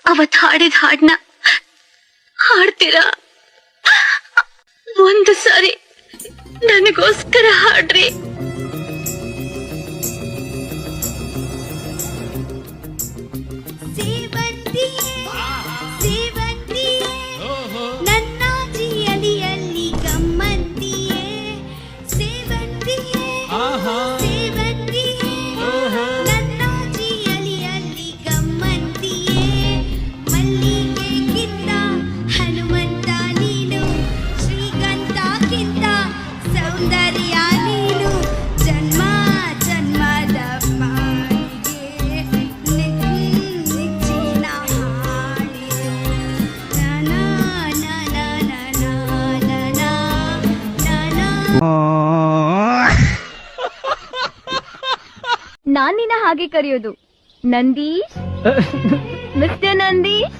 ಅವತ್ ಹಾಡಿದ ಹಾಡ್ನ ಹಾಡ್ತೀರಾ? ಒಂದು ಸಾರಿ ನನಗೋಸ್ಕರ ಹಾಡ್ರಿ. ನಾನ್ ನಿನ್ನ ಹಾಗೆ ಕರೆಯೋದು ನಂದೀಶ್, ಮಿಸ್ಟರ್ ನಂದೀಶ್.